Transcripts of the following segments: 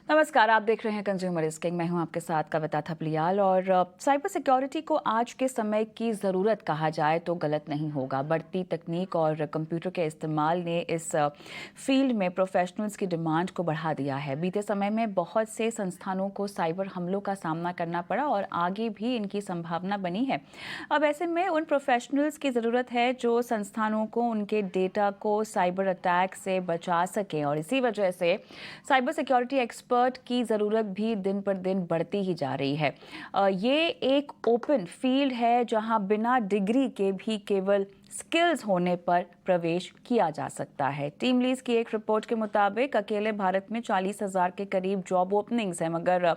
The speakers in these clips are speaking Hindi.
नमस्कार, आप देख रहे हैं कंज्यूमर किंग। मैं हूं आपके साथ कविता थपलियाल। और साइबर सिक्योरिटी को आज के समय की ज़रूरत कहा जाए तो गलत नहीं होगा। बढ़ती तकनीक और कंप्यूटर के इस्तेमाल ने इस फील्ड में प्रोफेशनल्स की डिमांड को बढ़ा दिया है। बीते समय में बहुत से संस्थानों को साइबर हमलों का सामना करना पड़ा और आगे भी इनकी संभावना बनी है। अब ऐसे में उन प्रोफेशनल्स की ज़रूरत है जो संस्थानों को उनके डेटा को साइबर अटैक से बचा सकें, और इसी वजह से साइबर सिक्योरिटी एक्सपर्ट की ज़रूरत भी दिन पर दिन बढ़ती ही जा रही है। ये एक ओपन फील्ड है जहां बिना डिग्री के भी केवल स्किल्स होने पर प्रवेश किया जा सकता है। टीम लीज की एक रिपोर्ट के मुताबिक अकेले भारत में 40,000 के करीब जॉब ओपनिंग्स हैं, मगर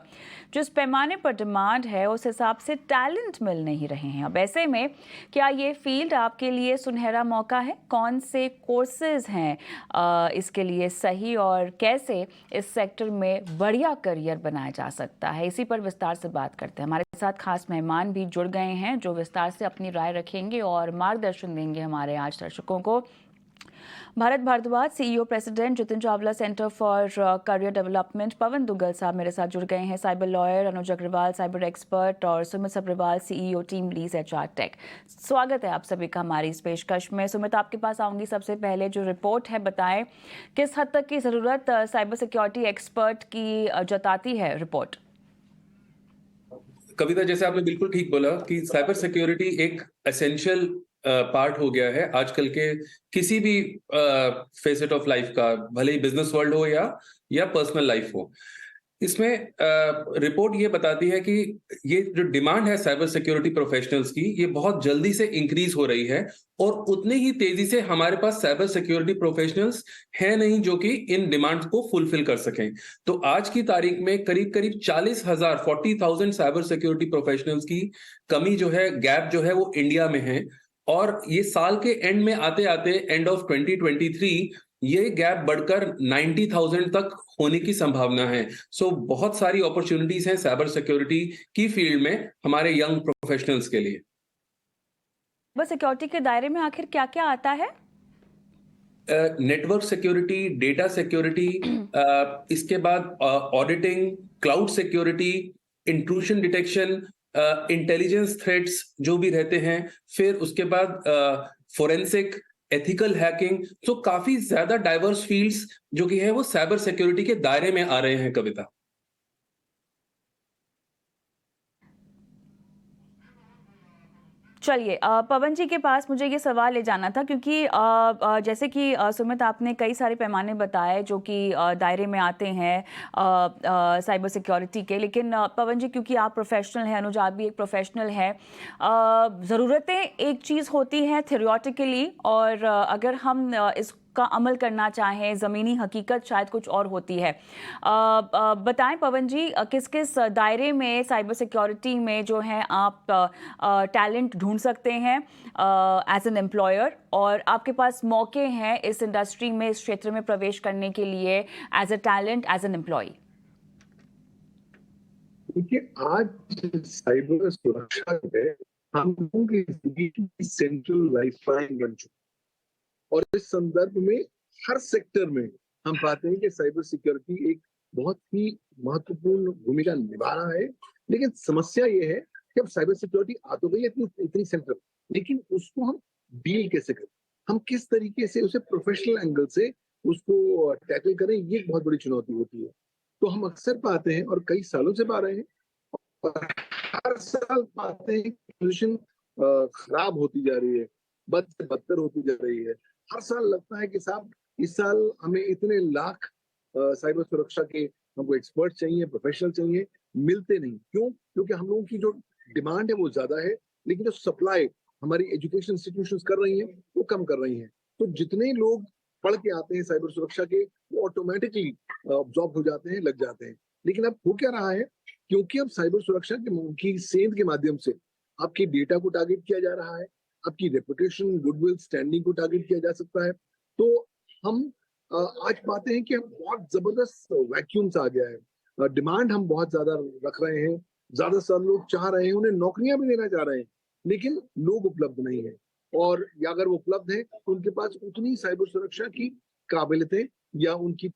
जिस पैमाने पर डिमांड है उस हिसाब से टैलेंट मिल नहीं रहे हैं। अब ऐसे में क्या ये फील्ड आपके लिए सुनहरा मौका है? कौन से कोर्सेज हैं इसके लिए सही, और कैसे इस सेक्टर में बढ़िया करियर बनाया जा सकता है? इसी पर विस्तार से बात करते हैं। हमारे साथ खास मेहमान भी जुड़ गए हैं जो विस्तार से अपनी राय रखेंगे और मार्गदर्शन देंगे हमारे आज दर्शकों को। Bharat Bharadwaj, CEO president Jitin Chawla centre for career development, Pawan Duggal साहब मेरे साथ जुड़ गए हैं, cyber lawyer Anuj Agarwal, cyber expert, और Sumit Sabharwal, CEO TeamLease HR tech. स्वागत है आप सभी का हमारी इस पेशकश में। सुमित, आपके पास आऊंगी। सबसे पहले जो रिपोर्ट है बताएं, किस हद तक की ज़रूरत साइबर सिक्योरिटी एक्सपर्ट की जताती है रिपोर्ट? कविता, जैसे आपने बिल्कुल ठीक बोला कि साइबर सिक्योरिटी एक एसेंशियल पार्ट हो गया है आजकल के किसी भी फेसेट ऑफ लाइफ का, भले ही बिजनेस वर्ल्ड हो या पर्सनल लाइफ हो। इसमें रिपोर्ट ये बताती है कि ये जो डिमांड है साइबर सिक्योरिटी प्रोफेशनल्स की, ये बहुत जल्दी से इंक्रीज हो रही है, और उतनी ही तेजी से हमारे पास साइबर सिक्योरिटी प्रोफेशनल्स हैं नहीं जो कि इन डिमांड्स को फुलफिल कर सकें। तो आज की तारीख में करीब करीब 40,000 साइबर सिक्योरिटी प्रोफेशनल्स की कमी जो है, गैप जो है, वो इंडिया में है। और ये साल के एंड में आते आते, एंड ऑफ 2023, ये गैप बढ़कर 90,000 तक होने की संभावना है। सो बहुत सारी अपॉर्चुनिटीज हैं साइबर सिक्योरिटी की फील्ड में हमारे यंग प्रोफेशनल्स के लिए। बस सिक्योरिटी के दायरे में आखिर क्या क्या आता है? नेटवर्क सिक्योरिटी, डेटा सिक्योरिटी, इसके बाद auditing, cloud security, intrusion detection, intelligence threats जो भी रहते हैं, फिर उसके बाद फोरेंसिक, एथिकल हैकिंग। तो काफी ज्यादा डाइवर्स फील्ड्स जो कि है वो साइबर सिक्योरिटी के दायरे में आ रहे हैं कविता। चलिए, पवन जी के पास मुझे ये सवाल ले जाना था, क्योंकि जैसे कि सुमित, आपने कई सारे पैमाने बताए जो कि दायरे में आते हैं साइबर सिक्योरिटी के, लेकिन पवन जी, क्योंकि आप प्रोफेशनल हैं, अनुज आप भी एक प्रोफेशनल हैं, ज़रूरतें एक चीज़ होती हैं थियोरेटिकली, और अगर हम इसका अमल करना चाहें, ज़मीनी हकीकत शायद कुछ और होती है। बताएं पवन जी, किस किस दायरे में साइबर सिक्योरिटी में जो है आप टैलेंट ढूंढ सकते हैं एज एन एम्प्लॉयर, और आपके पास मौके हैं इस इंडस्ट्री में, इस क्षेत्र में प्रवेश करने के लिए as a talent, as an employee? देखिए, आज साइबर सुरक्षा है हम लोगों की जिंदगी की सेंट्रल लाइफलाइन बन चुकी है, और इस संदर्भ में हर सेक्टर में हम पाते हैं कि साइबर सिक्योरिटी एक बहुत ही महत्वपूर्ण भूमिका निभा रहा है। लेकिन समस्या ये है कि अब साइबर सिक्योरिटी आ तो गई है इतनी सेंट्रल, लेकिन उसको हम डील कैसे करें, हम किस तरीके से उसे प्रोफेशनल एंगल से उसको टैकल करें, ये एक बहुत बड़ी चुनौती होती है। तो हम अक्सर पाते हैं, और कई सालों से पा रहे हैं, और हर साल पाते हैं कि पोजीशन खराब होती जा रही है, बद से बदतर होती जा रही है। हर साल लगता है कि साहब इस साल हमें इतने लाख साइबर सुरक्षा के हमको एक्सपर्ट चाहिए, प्रोफेशनल चाहिए, मिलते नहीं। क्यों? क्योंकि हम लोगों की जो डिमांड है वो ज्यादा है, लेकिन जो सप्लाई हमारी एजुकेशन इंस्टीट्यूशंस कर रही हैं वो कम कर रही हैं। तो जितने लोग पढ़ के आते हैं साइबर सुरक्षा के, वो ऑटोमेटिकली ऑब्जॉर्ब हो जाते हैं, लग जाते हैं। लेकिन अब हो क्या रहा है, क्योंकि अब साइबर सुरक्षा की सेंध के माध्यम से आपके डेटा को टारगेट किया जा रहा है, आपकी रेपुटेशन, गुडविल, स्टैंडिंग को टारगेट किया जा सकता है। तो हम आज पाते हैं कि हम बहुत जबरदस्त वैक्यूम्स आ गया है, डिमांड हम बहुत ज्यादा रख रहे हैं, ज्यादा से लोग चाह रहे हैं, उन्हें नौकरियां भी देना चाह रहे हैं, लेकिन लोग उपलब्ध नहीं है, और या अगर वो उपलब्ध है तो उनके पास उतनी साइबर सुरक्षा की काबिलियतें या उनकी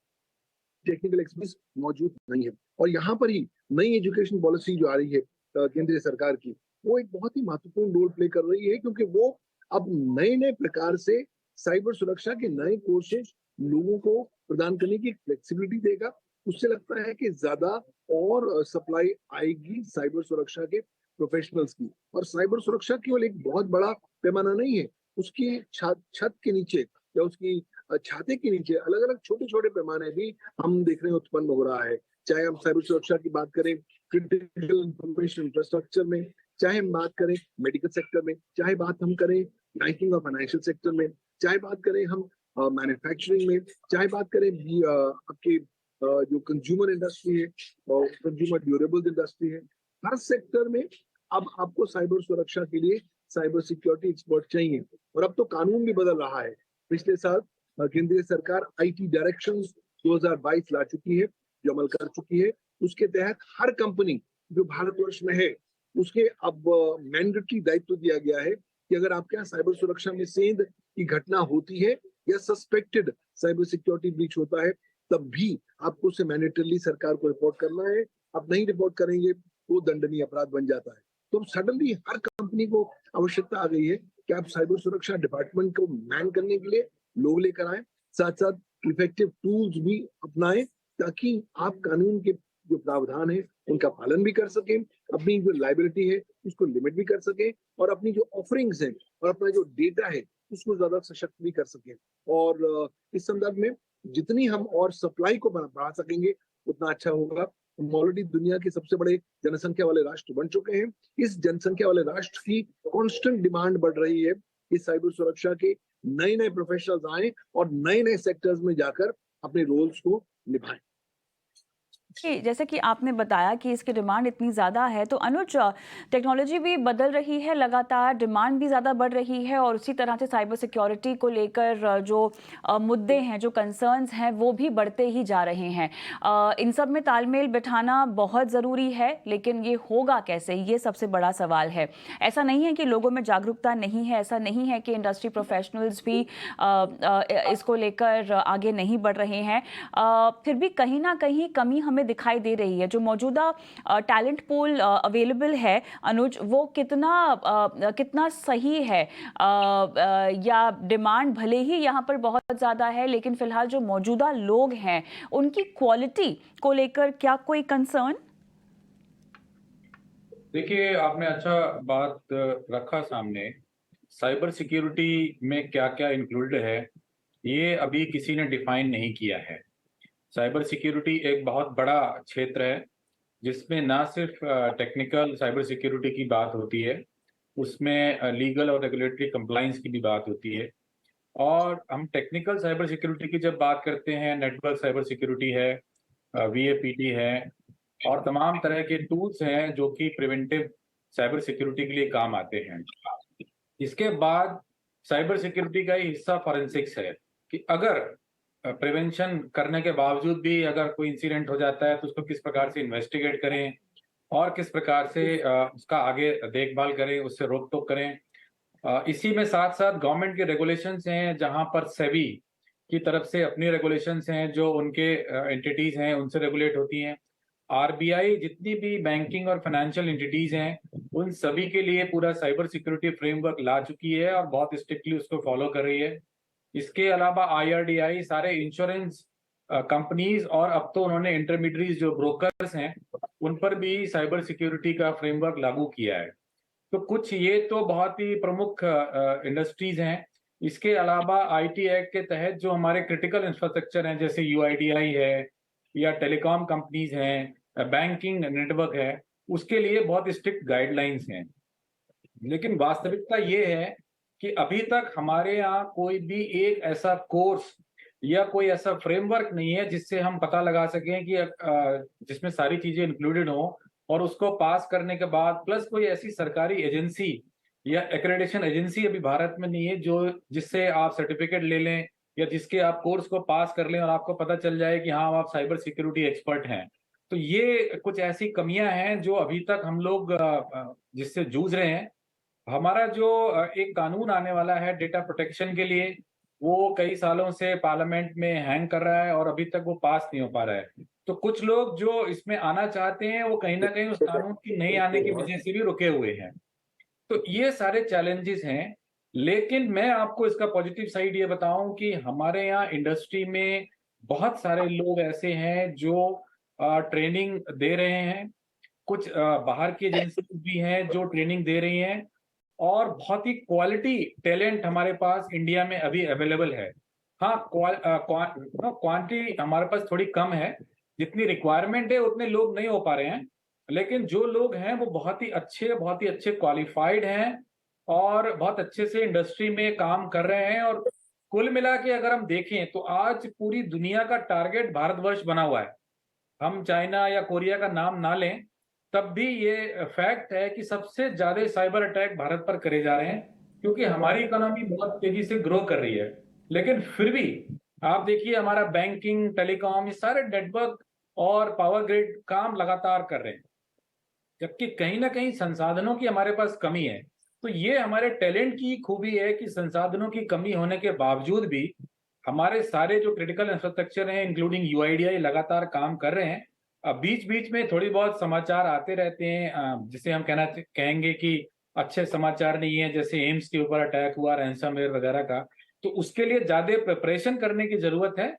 टेक्निकल एक्सपर्टीज मौजूद नहीं है। और यहाँ पर ही नई एजुकेशन पॉलिसी जो आ रही है केंद्रीय सरकार की, वो एक बहुत ही महत्वपूर्ण रोल प्ले कर रही है, क्योंकि वो अब नए नए प्रकार से साइबर सुरक्षा के नए कोर्सेज लोगों को प्रदान करने की फ्लेक्सिबिलिटी देगा। उससे लगता है कि ज्यादा और सप्लाई आएगी साइबर सुरक्षा के प्रोफेशनल्स की। और साइबर सुरक्षा केवल एक बहुत बड़ा पैमाना नहीं है, उसकी छत के नीचे या उसकी छाते के नीचे अलग अलग छोटे छोटे पैमाने भी हम देख रहे हैं उत्पन्न हो रहा है। चाहे हम साइबर सुरक्षा की बात करें क्रिटिकल इंफॉर्मेशन इंफ्रास्ट्रक्चर में, चाहे हम बात करें मेडिकल सेक्टर में, चाहे बात हम करें बैंकिंग और फाइनेंशियल सेक्टर में, चाहे बात करें हम मैन्युफैक्चरिंग में, चाहे बात करें आपके जो कंज्यूमर इंडस्ट्री है और कंज्यूमर ड्यूरेबल्स इंडस्ट्री है, हर सेक्टर में अब आपको साइबर सुरक्षा के लिए साइबर सिक्योरिटी एक्सपर्ट चाहिए। और अब तो कानून भी बदल रहा है। पिछले साल केंद्रीय सरकार आईटी डायरेक्शंस 2022 ला चुकी है, जो अमल कर चुकी है। उसके तहत हर कंपनी जो भारतवर्ष में है उसके अब मैंडेटरी दायित्व दिया गया है कि अगर आपके यहाँ साइबर सुरक्षा में सेंध की घटना होती है या सस्पेक्टेड साइबर सिक्योरिटी ब्रीच होता है, तब भी आपको उसे मैंडेटरली सरकार को रिपोर्ट करना है। आप नहीं रिपोर्ट करेंगे तो दंडनीय अपराध बन जाता है। तो सडनली हर कंपनी को आवश्यकता आ गई है कि आप साइबर सुरक्षा डिपार्टमेंट को मैन करने के लिए लोग लेकर आए, साथ साथ इफेक्टिव टूल्स भी अपनाएं, ताकि आप कानून के जो प्रावधान है उनका पालन भी कर सकें, अपनी जो लाइबिलिटी है उसको लिमिट भी कर सकें, और अपनी जो ऑफरिंग्स हैं और अपना जो डेटा है उसको ज्यादा सशक्त भी कर सकें। और इस संदर्भ में जितनी हम और सप्लाई को बढ़ा सकेंगे उतना अच्छा होगा। हम ऑलरेडी दुनिया के सबसे बड़े जनसंख्या वाले राष्ट्र बन चुके हैं। इस जनसंख्या वाले राष्ट्र की कांस्टेंट डिमांड बढ़ रही है कि साइबर सुरक्षा के नए नए प्रोफेशनल्स आए और नए नए सेक्टर्स में जाकर अपने रोल्स को निभाएं। कि जैसे कि आपने बताया कि इसकी डिमांड इतनी ज़्यादा है, तो अनुज, टेक्नोलॉजी भी बदल रही है लगातार, डिमांड भी ज़्यादा बढ़ रही है और उसी तरह से साइबर सिक्योरिटी को लेकर जो मुद्दे हैं, जो कंसर्न्स हैं, वो भी बढ़ते ही जा रहे हैं। इन सब में तालमेल बिठाना बहुत ज़रूरी है, लेकिन ये होगा कैसे, ये सबसे बड़ा सवाल है। ऐसा नहीं है कि लोगों में जागरूकता नहीं है, ऐसा नहीं है कि इंडस्ट्री प्रोफेशनल्स भी इसको लेकर आगे नहीं बढ़ रहे हैं, फिर भी कहीं ना कहीं कमी हमें दिखाई दे रही है। जो मौजूदा टैलेंट पूल अवेलेबल है अनुज, वो कितना सही है, या डिमांड भले ही यहाँ पर बहुत ज़्यादा है, लेकिन फिलहाल जो मौजूदा लोग हैं उनकी क्वालिटी को लेकर क्या कोई कंसर्न? देखिए, आपने अच्छा बात रखा सामने। साइबर सिक्योरिटी में क्या क्या इंक्लूडेड है, ये अभी किसी ने डिफाइन नहीं किया है। साइबर सिक्योरिटी एक बहुत बड़ा क्षेत्र है जिसमें ना सिर्फ टेक्निकल साइबर सिक्योरिटी की बात होती है, उसमें लीगल और रेगुलेटरी कंप्लाइंस की भी बात होती है। और हम टेक्निकल साइबर सिक्योरिटी की जब बात करते हैं, नेटवर्क साइबर सिक्योरिटी है, VAPT है, और तमाम तरह के टूल्स हैं जो कि प्रिवेंटिव साइबर सिक्योरिटी के लिए काम आते हैं। इसके बाद साइबर सिक्योरिटी का ही हिस्सा फॉरेंसिक्स है कि अगर प्रिवेंशन करने के बावजूद भी अगर कोई इंसिडेंट हो जाता है तो उसको किस प्रकार से इन्वेस्टिगेट करें और किस प्रकार से उसका आगे देखभाल करें, उससे रोक टोक करें। इसी में साथ साथ गवर्नमेंट के रेगुलेशंस हैं, जहां पर सेबी की तरफ से अपनी रेगुलेशंस हैं जो उनके एंटिटीज हैं उनसे रेगुलेट होती हैं। RBI जितनी भी बैंकिंग और फाइनेंशियल एंटिटीज हैं उन सभी के लिए पूरा साइबर सिक्योरिटी फ्रेमवर्क ला चुकी है और बहुत स्ट्रिक्टली उसको फॉलो कर रही है। इसके अलावा IRDAI सारे इंश्योरेंस कंपनीज और अब तो उन्होंने इंटरमीडियरीज जो ब्रोकर्स हैं उन पर भी साइबर सिक्योरिटी का फ्रेमवर्क लागू किया है। तो कुछ ये तो बहुत ही प्रमुख इंडस्ट्रीज हैं। इसके अलावा IT एक्ट के तहत जो हमारे क्रिटिकल इंफ्रास्ट्रक्चर हैं, जैसे UIDAI है या टेलीकॉम कंपनीज हैं, बैंकिंग नेटवर्क है, उसके लिए बहुत स्ट्रिक्ट गाइडलाइंस हैं। लेकिन वास्तविकता ये है कि अभी तक हमारे यहाँ कोई भी एक ऐसा कोर्स या कोई ऐसा फ्रेमवर्क नहीं है जिससे हम पता लगा सकें कि जिसमें सारी चीजें इंक्लूडेड हो, और उसको पास करने के बाद प्लस कोई ऐसी सरकारी एजेंसी या एक्रेडिटेशन एजेंसी अभी भारत में नहीं है जो जिससे आप सर्टिफिकेट ले लें या जिसके आप कोर्स को पास कर लें और आपको पता चल जाए कि हाँ आप साइबर सिक्योरिटी एक्सपर्ट हैं। तो ये कुछ ऐसी कमियां हैं जो अभी तक हम लोग जिससे जूझ रहे हैं। हमारा जो एक कानून आने वाला है डेटा प्रोटेक्शन के लिए, वो कई सालों से पार्लियामेंट में हैंग कर रहा है और अभी तक वो पास नहीं हो पा रहा है। तो कुछ लोग जो इसमें आना चाहते हैं, वो कहीं न कहीं उस कानून की नहीं आने की वजह से भी रुके हुए हैं। तो ये सारे चैलेंजेस हैं, लेकिन मैं आपको इसका पॉजिटिव साइड ये बताऊँ कि हमारे यहाँ इंडस्ट्री में बहुत सारे लोग ऐसे हैं जो ट्रेनिंग दे रहे हैं। कुछ बाहर की एजेंसीज भी हैं जो ट्रेनिंग दे रही हैं और बहुत ही क्वालिटी टैलेंट हमारे पास इंडिया में अभी अवेलेबल है। हाँ, क्वांटिटी हमारे पास थोड़ी कम है, जितनी रिक्वायरमेंट है उतने लोग नहीं हो पा रहे हैं, लेकिन जो लोग हैं वो बहुत ही अच्छे क्वालिफाइड हैं और बहुत अच्छे से इंडस्ट्री में काम कर रहे हैं। और कुल मिला के अगर हम देखें तो आज पूरी दुनिया का टारगेट भारतवर्ष बना हुआ है। हम चाइना या कोरिया का नाम ना लें, तब भी ये फैक्ट है कि सबसे ज़्यादा साइबर अटैक भारत पर करे जा रहे हैं, क्योंकि हमारी इकोनॉमी बहुत तेज़ी से ग्रो कर रही है। लेकिन फिर भी आप देखिए हमारा बैंकिंग, टेलीकॉम, ये सारे नेटवर्क और पावर ग्रिड काम लगातार कर रहे हैं, जबकि कहीं न कहीं संसाधनों की हमारे पास कमी है। तो ये हमारे टैलेंट की खूबी है कि संसाधनों की कमी होने के बावजूद भी हमारे सारे जो क्रिटिकल इंफ्रास्ट्रक्चर हैं, इंक्लूडिंग यूआईडीआई, लगातार काम कर रहे हैं। बीच-बीच में थोड़ी बहुत समाचार आते रहते हैं, जिसे हम कहेंगे कि अच्छे समाचार नहीं है, जैसे एम्स के ऊपर अटैक हुआ, रैनसमवेयर वगैरह का। तो उसके लिए ज़्यादा प्रिपरेशन करने की ज़रूरत है।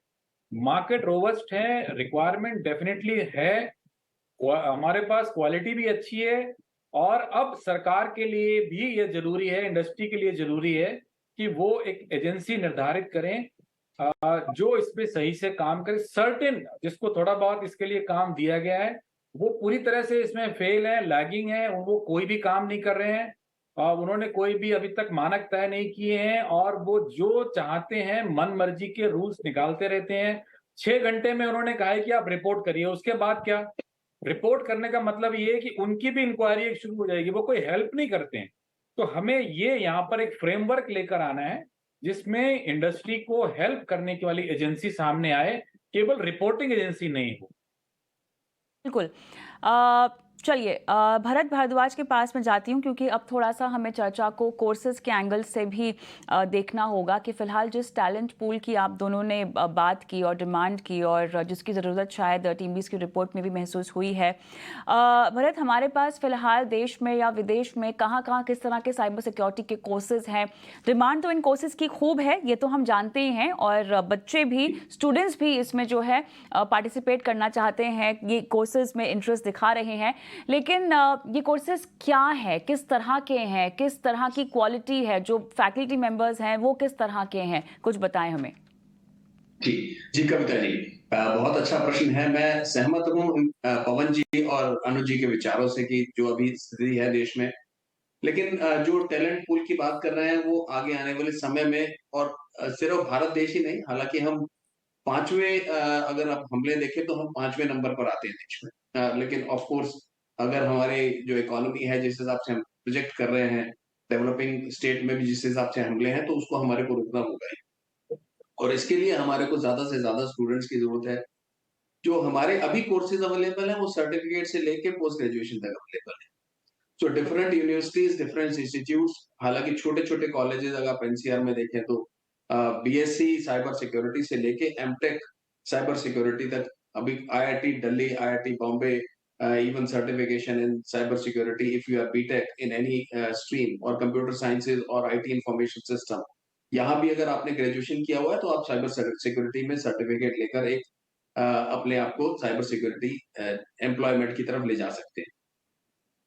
मार्केट रोबस्ट है, रिक्वायरमेंट डेफिनिटली है, हमारे पास क्वालिटी भी अच्छी है और अब सरकार के लिए भी ये ज़रूरी है, इंडस्ट्री के लिए ज़रूरी है कि वो एक एजेंसी निर्धारित करें जो इस पे सही से काम करे। सर्टेन जिसको थोड़ा बहुत इसके लिए काम दिया गया है, वो पूरी तरह से इसमें फेल है, लैगिंग है, वो कोई भी काम नहीं कर रहे हैं। उन्होंने कोई भी अभी तक मानक तय नहीं किए हैं और वो जो चाहते हैं मन मर्जी के रूल्स निकालते रहते हैं। 6 घंटे में उन्होंने कहा है कि आप रिपोर्ट करिए, उसके बाद क्या? रिपोर्ट करने का मतलब ये है कि उनकी भी इंक्वायरी एक शुरू हो जाएगी, वो कोई हेल्प नहीं करते हैं। तो हमें ये यहाँ पर एक फ्रेमवर्क लेकर आना है, जिसमें इंडस्ट्री को हेल्प करने की वाली एजेंसी सामने आए, केवल रिपोर्टिंग एजेंसी नहीं हो। बिल्कुल। चलिए, भरत भारद्वाज के पास मैं जाती हूँ, क्योंकि अब थोड़ा सा हमें चर्चा को कोर्सेज के एंगल से भी देखना होगा कि फ़िलहाल जिस टैलेंट पूल की आप दोनों ने बात की और डिमांड की और जिसकी ज़रूरत शायद टीमबीज़ की रिपोर्ट में भी महसूस हुई है, भरत, हमारे पास फ़िलहाल देश में या विदेश में कहाँ कहाँ किस तरह के साइबर सिक्योरिटी के कोर्सेज हैं? डिमांड तो इन कोर्सेज की खूब है, ये तो हम जानते ही हैं, और बच्चे भी, स्टूडेंट्स भी इसमें जो है पार्टिसिपेट करना चाहते हैं, ये कोर्सेज में इंटरेस्ट दिखा रहे हैं। लेकिन ये कोर्सेज क्या है, किस तरह के हैं, किस तरह की क्वालिटी है, जो फैकल्टी मेंबर्स हैं वो किस तरह के हैं, कुछ बताएं हमें। जी जी कविता जी, बहुत अच्छा प्रश्न है। मैं सहमत हूँ पवन जी और अनुज जी के विचारों से कि जो अभी स्थिति है देश में, लेकिन जो टैलेंट पूल की बात कर रहे हैं वो आगे आने वाले समय में, और सिर्फ भारत देश ही नहीं, हालांकि हम पांचवें, अगर आप हमले देखें तो हम 5वें नंबर पर आते हैं देश में, लेकिन ऑफ कोर्स अगर हमारे जो इकोनॉमी है जिस हिसाब से हम प्रोजेक्ट कर रहे हैं, डेवलपिंग स्टेट में भी जिस हिसाब से हमले हैं, तो उसको हमारे को रुकना होगा ही। और इसके लिए हमारे को ज्यादा से ज्यादा स्टूडेंट्स की जरूरत है। जो हमारे अभी कोर्सेज अवेलेबल हैं वो सर्टिफिकेट से लेके पोस्ट ग्रेजुएशन तक अवेलेबल है। So different universities, different institutes, हालांकि छोटे छोटे कॉलेजेस अगर आप एनसीआर में देखें तो बीएससी साइबर सिक्योरिटी से लेके एमटेक साइबर सिक्योरिटी तक, अभी IIT Delhi, IIT Bombay, even certification in cyber security if you are BTech in any stream, और कंप्यूटर साइंसेज और आईटी इंफॉर्मेशन सिस्टम, यहाँ भी अगर आपने ग्रेजुएशन किया हुआ है तो आप साइबर सिक्योरिटी में सर्टिफिकेट लेकर एक अपने आप को साइबर सिक्योरिटी एम्प्लॉयमेंट की तरफ ले जा सकते हैं।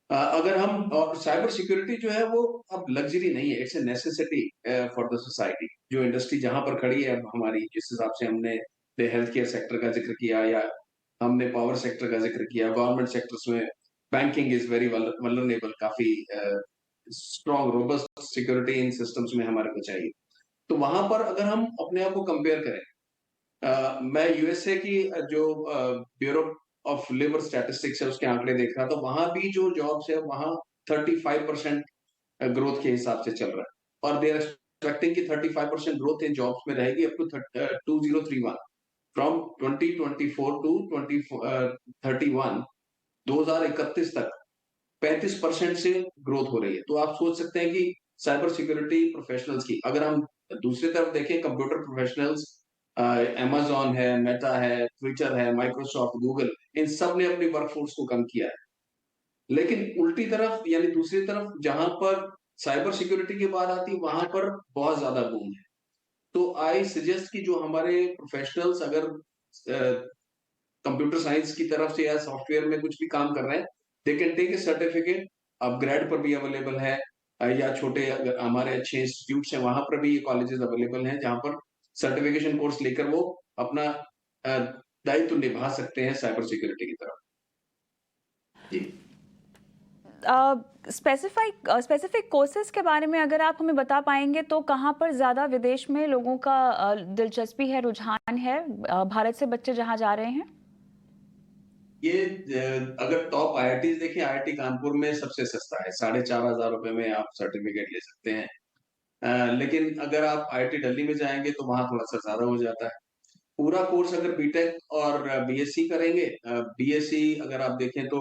अगर हम, और साइबर सिक्योरिटी जो है वो अब लग्जरी नहीं है, it's a necessity for the society. जो इंडस्ट्री जहां पर खड़ी है अब हमारी, जिस हिसाब से हमने हेल्थ केयर सेक्टर का जिक्र किया या हमने पावर सेक्टर का जिक्र किया, गवर्नमेंट सेक्टर्स में बैंकिंग इज वेरी वल्नरेबल, काफी strong robust security in systems में हमारे को चाहिए। तो वहां पर अगर हम अपने आप को कंपेयर करें, मैं यूएसए की जो ब्यूरो ऑफ लेबर स्टैटिस्टिक्स है उसके आंकड़े देख रहा था, वहां भी जो जॉब्स है वहां 35% ग्रोथ के हिसाब से चल रहा है, और दे आर एक्सपेक्टिंग कि 35% ग्रोथ इन जॉब्स में रहेगी अप टू 2031, फ्रॉम 2024 टू 2031 तक 35% से ग्रोथ हो रही है। तो आप सोच सकते हैं कि साइबर सिक्योरिटी प्रोफेशनल्स की, अगर हम दूसरी तरफ देखें, कंप्यूटर प्रोफेशनल्स, अमेज़न है, मेटा है, ट्विटर है, माइक्रोसॉफ्ट, गूगल, इन सब ने अपनी वर्कफोर्स को कम किया है। लेकिन उल्टी तरफ यानी दूसरी तरफ जहां पर साइबर सिक्योरिटी की बात आती है, वहां पर बहुत ज्यादा बूम है। तो आई सजेस्ट कि जो हमारे प्रोफेशनल्स अगर कंप्यूटर साइंस की तरफ से या सॉफ्टवेयर में कुछ भी काम कर रहे हैं, they can take a certificate, upgrade पर भी अवेलेबल है, या छोटे अगर हमारे अच्छे इंस्टीट्यूट्स हैं वहां पर भी कॉलेजेस अवेलेबल हैं जहां पर सर्टिफिकेशन कोर्स लेकर वो अपना अ, दायित्व निभा सकते हैं साइबर सिक्योरिटी की तरफ। जी। स्पेसिफिक कोर्सेज के बारे में अगर आप हमें बता पाएंगे तो कहाँ पर ज़्यादा विदेश में लोगों का दिलचस्पी है, रुझान है, भारत से बच्चे जहाँ जा रहे हैं? ये अगर टॉप आईआईटीज देखें, आईआईटी कानपुर में सबसे सस्ता है, 4,500 रुपए में आप सर्टिफिकेट ले सकते हैं। लेकिन अगर आप आईआईटी दिल्ली में जाएंगे तो वहां थोड़ा सा ज्यादा हो जाता है। पूरा कोर्स अगर बीटेक और बीएससी करेंगे, बीएससी अगर आप देखें तो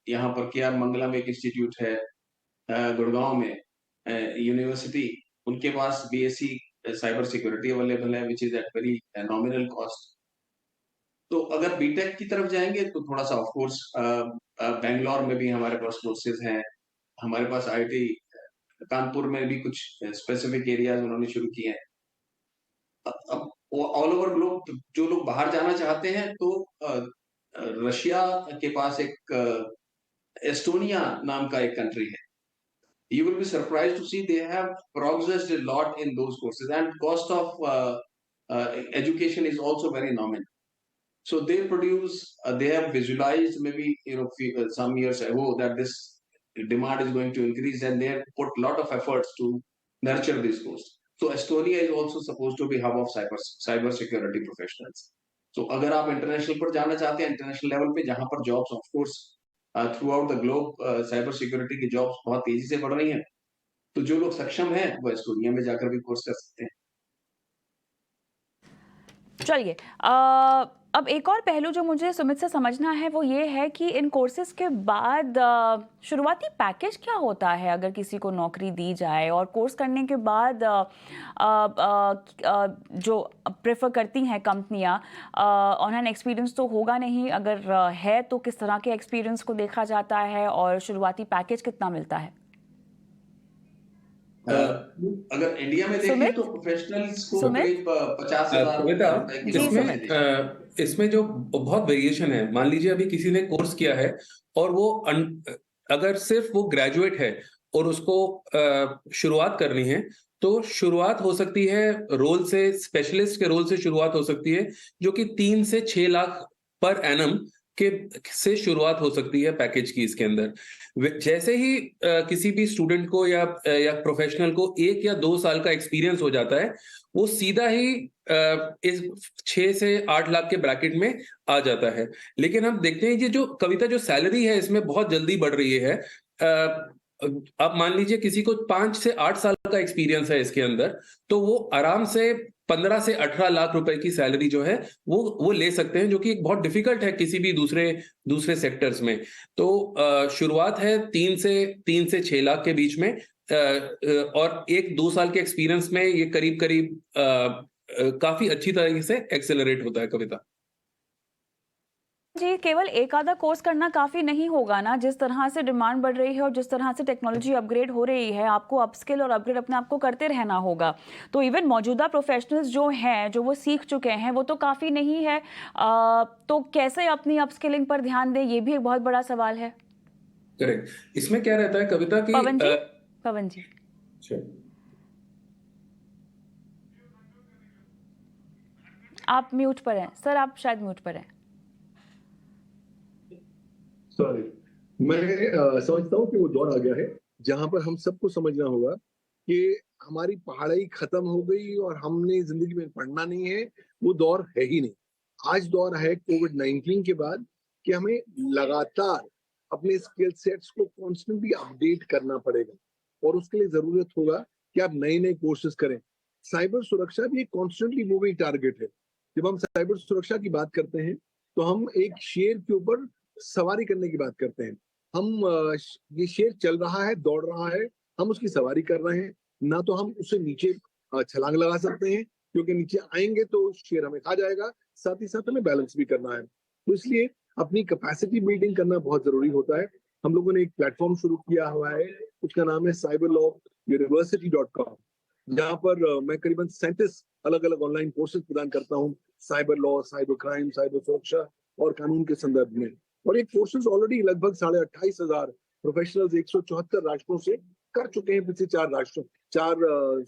यहाँ पर के आर मंगला में एक इंस्टीट्यूट है गुड़गांव में, यूनिवर्सिटी, उनके पास बीएससी साइबर सिक्योरिटी अवेलेबल है, which is at very nominal cost. तो अगर बीटेक की तरफ जाएंगे तो थोड़ा सा ऑफ कोर्स बेंगलोर में भी हमारे पास कोर्सेज हैं, हमारे पास आईआईटी कानपुर में भी कुछ स्पेसिफिक एरियाज उन्होंने शुरू किए हैं। अब ऑल ओवर ग्लोब जो लोग बाहर जाना चाहते हैं तो रशिया के पास एक एस्टोनिया नाम का एक कंट्री है। You will be surprised to see they have progressed a lot in those courses, and cost of education is also very nominal. So they produce, they have visualized maybe some years ago that this demand is going to increase, and they have put a lot of efforts to nurture this course. So Estonia is also supposed to be hub of cyber security professionals. So अगर आप इंटरनेशनल पर जाना चाहते हैं, इंटरनेशनल लेवल पे जहां पर jobs of course through out the globe cyber security की जॉब्स बहुत तेजी से बढ़ रही हैं, तो जो लोग सक्षम हैं वो एस्टोनिया में जाकर भी कोर्स कर सकते हैं। चलिए, अब एक और पहलू जो मुझे सुमित से समझना है वो ये है कि इन कोर्सेज के बाद शुरुआती पैकेज क्या होता है अगर किसी को नौकरी दी जाए, और कोर्स करने के बाद जो प्रेफर करती हैं कंपनियां, ऑन एन एक्सपीरियंस तो होगा नहीं, अगर है तो किस तरह के एक्सपीरियंस को देखा जाता है और शुरुआती पैकेज कितना मिलता है? अगर इंडिया में देखें तो प्रोफेशनल्स को करीब 50,000 इसमें जो बहुत वेरिएशन है, मान लीजिए अभी किसी ने कोर्स किया है और वो अगर सिर्फ वो ग्रेजुएट है और उसको शुरुआत करनी है, तो शुरुआत हो सकती है रोल से, स्पेशलिस्ट के रोल से शुरुआत हो सकती है, जो कि 3 से 6 लाख पर एनम के से शुरुआत हो सकती है पैकेज की। इसके अंदर जैसे ही किसी भी स्टूडेंट को या प्रोफेशनल को 1 या 2 साल का एक्सपीरियंस हो जाता है, वो सीधा ही इस 6 से 8 लाख के ब्रैकेट में आ जाता है। लेकिन हम देखते हैं ये जो कविता जो सैलरी है इसमें बहुत जल्दी बढ़ रही है। आप मान लीजिए किसी को 5 से 8 साल का एक्सपीरियंस है इसके अंदर, तो वो आराम से 15 से 18 लाख रुपए की सैलरी जो है वो ले सकते हैं, जो कि एक बहुत डिफिकल्ट है किसी भी दूसरे सेक्टर्स में। तो शुरुआत है 3 से 6 लाख के बीच में, और 1-2 साल के एक्सपीरियंस में ये करीब काफी अच्छी तरीके से एक्सेलरेट होता है। कविता जी, केवल एक आधा कोर्स करना काफ़ी नहीं होगा ना, जिस तरह से डिमांड बढ़ रही है और जिस तरह से टेक्नोलॉजी अपग्रेड हो रही है, आपको अपस्किल और अपग्रेड अपने आप को करते रहना होगा। तो इवन मौजूदा प्रोफेशनल्स जो हैं, जो वो सीख चुके हैं, वो तो काफ़ी नहीं है, तो कैसे अपनी अपस्किलिंग पर ध्यान दें, ये भी एक बहुत बड़ा सवाल है। करेक्ट। इसमें क्या रहता है कविता की पवन जी आप म्यूट पर हैं सर, आप शायद म्यूट पर हैं। सॉरी, मैं समझता हूँ कि वो दौर आ गया है जहां पर हम सबको समझना होगा कि हमारी पढ़ाई खत्म हो गई और हमने जिंदगी में पढ़ना नहीं है, वो दौर है ही नहीं। आज दौर है कोविड-19 के बाद कि हमें लगातार अपने स्किल सेट्स को कॉन्स्टेंटली अपडेट करना पड़ेगा, और उसके लिए जरूरत होगा कि आप नए कोर्सेज करें। साइबर सुरक्षा भी एक कॉन्स्टेंटली मूविंग टारगेट है। जब हम साइबर सुरक्षा की बात करते हैं तो हम एक शेर के ऊपर सवारी करने की बात करते हैं। ये शेयर चल रहा है, दौड़ रहा है, हम उसकी सवारी कर रहे हैं, ना तो हम उसे नीचे छलांग लगा सकते हैं, क्योंकि नीचे आएंगे तो शेयर हमें खा जाएगा, साथ ही साथ हमें बैलेंस भी करना है। तो इसलिए अपनी कैपेसिटी बिल्डिंग करना बहुत जरूरी होता है। हम लोगों ने एक प्लेटफॉर्म शुरू किया हुआ है, उसका नाम है cyberlawuniversity.com, जहाँ पर मैं करीबन 37 अलग अलग ऑनलाइन कोर्सेज प्रदान करता हूँ, cyber law, cyber crime, cyber सुरक्षा और कानून के संदर्भ में। और ये कोर्सेज ऑलरेडी लगभग 28,500 प्रोफेशनल्स 174 राष्ट्रों से कर चुके हैं पिछले 4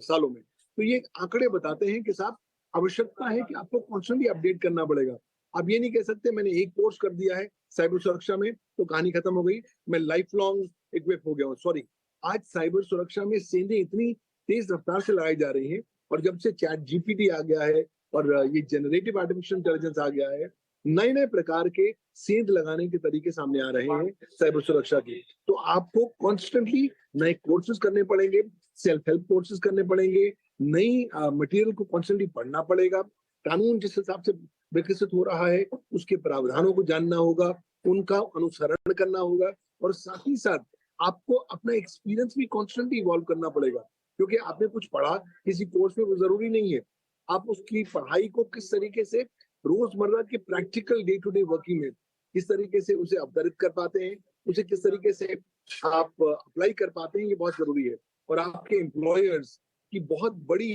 सालों में। तो ये आंकड़े बताते हैं कि साहब आवश्यकता है कि आपको कॉन्स्टेंटली अपडेट करना पड़ेगा। आप ये नहीं कह सकते मैंने एक कोर्स कर दिया है साइबर सुरक्षा में तो कहानी खत्म हो गई, मैं लाइफ लॉन्ग इक्विप हो गया हूँ। सॉरी, आज साइबर सुरक्षा में सेंधें इतनी तेज रफ्तार से लगाई जा रही है, और जब से चैट जीपीटी आ गया है और ये जनरेटिव आर्टिफिशियल इंटेलिजेंस आ गया है, नए नए प्रकार के सेंध लगाने के तरीके सामने आ रहे हैं साइबर सुरक्षा के। तो आपको कॉन्स्टेंटली नए कोर्सेज करने पड़ेंगे, सेल्फ हेल्प कोर्सेज करने पड़ेंगे, नई मटेरियल को कॉन्स्टेंटली पढ़ना पड़ेगा, कानून जिस हिसाब से विकसित हो रहा है उसके प्रावधानों को जानना होगा, उनका अनुसरण करना होगा, और साथ ही साथ आपको अपना एक्सपीरियंस भी कॉन्स्टेंटली इवॉल्व करना पड़ेगा। क्योंकि आपने कुछ पढ़ा किसी कोर्स में वो जरूरी नहीं है, आप उसकी पढ़ाई को किस तरीके से रोजमर्रा के practical day to day working में किस तरीके से उसे अवतरित कर पाते हैं, उसे किस तरीके से आप अप्लाई कर पाते हैं, ये बहुत जरूरी है। और आपके एम्प्लॉयर्स की बहुत बड़ी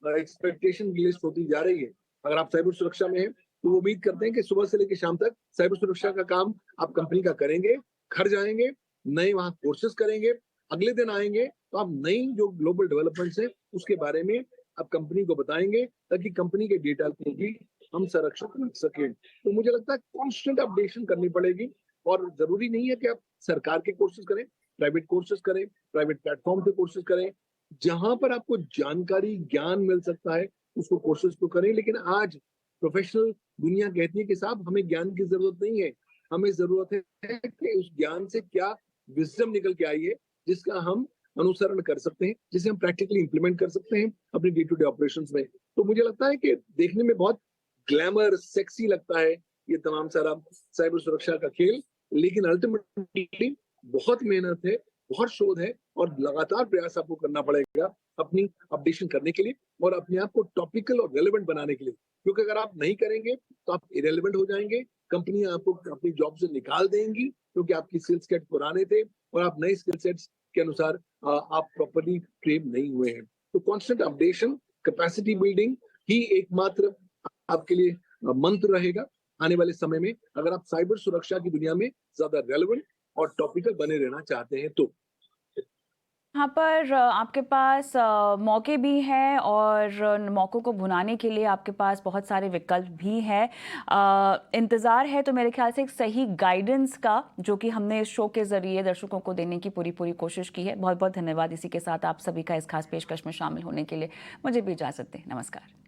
एक्सपेक्टेशन की लिस्ट होती जा रही है। अगर आप साइबर सुरक्षा में हैं तो वो उम्मीद करते हैं कि सुबह से लेकर शाम तक साइबर सुरक्षा का काम आप कंपनी का करेंगे, घर जाएंगे, नए वहां कोर्सेज करेंगे, अगले दिन आएंगे तो आप नई जो ग्लोबल डेवलपमेंट्स है उसके बारे में आप कंपनी को बताएंगे, ताकि कंपनी के डेटा को भी हम संरक्षित रख सकें। तो मुझे लगता है कॉन्स्टेंट अपडेशन करनी पड़ेगी, और जरूरी नहीं है कि आप सरकार के कोर्सेज करें, प्राइवेट कोर्सेज करें, प्राइवेट प्लेटफॉर्म पे कोर्सेज करें, जहां पर आपको जानकारी ज्ञान मिल सकता है उसको कोर्सेज को करें। लेकिन आज प्रोफेशनल दुनिया कहती है कि साहब हमें ज्ञान की जरूरत नहीं है, हमें जरूरत है कि उस ज्ञान से क्या विजडम निकल के आई है जिसका हम अनुसरण कर सकते हैं, जिसे हम प्रैक्टिकली इंप्लीमेंट कर सकते हैं अपने डे टू डे ऑपरेशंस में। तो मुझे लगता है कि देखने में बहुत ग्लैमर सेक्सी लगता है ये तमाम सारा साइबर सुरक्षा का खेल, लेकिन अल्टीमेटली बहुत मेहनत है, बहुत शोध है, और लगातार प्रयास आपको करना पड़ेगा अपनी अपडेशन करने के लिए और अपने आप को टॉपिकल और रेलेवेंट बनाने के लिए। क्योंकि अगर आप नहीं करेंगे तो आप इरेलेवेंट हो जाएंगे, कंपनियां आपको अपनी जॉब से निकाल देंगी क्योंकि आपकी स्किल सेट पुराने थे और आप नए स्किल सेट्स के अनुसार आप प्रॉपर्ली ट्रेन नहीं हुए हैं। तो कांस्टेंट अपडेशन, कैपेसिटी बिल्डिंग ही एकमात्र आपके लिए मंत्र रहेगा आने वाले समय में, अगर आप साइबर सुरक्षा की दुनिया में ज्यादा रेलेवेंट और टॉपिकल बने रहना चाहते हैं तो। यहाँ पर आपके पास मौके भी हैं और मौक़ों को भुनाने के लिए आपके पास बहुत सारे विकल्प भी हैं। इंतज़ार है तो मेरे ख्याल से एक सही गाइडेंस का, जो कि हमने इस शो के ज़रिए दर्शकों को देने की पूरी कोशिश की है। बहुत बहुत धन्यवाद इसी के साथ आप सभी का इस खास पेशकश में शामिल होने के लिए। मुझे भी इजाज़त दें, नमस्कार।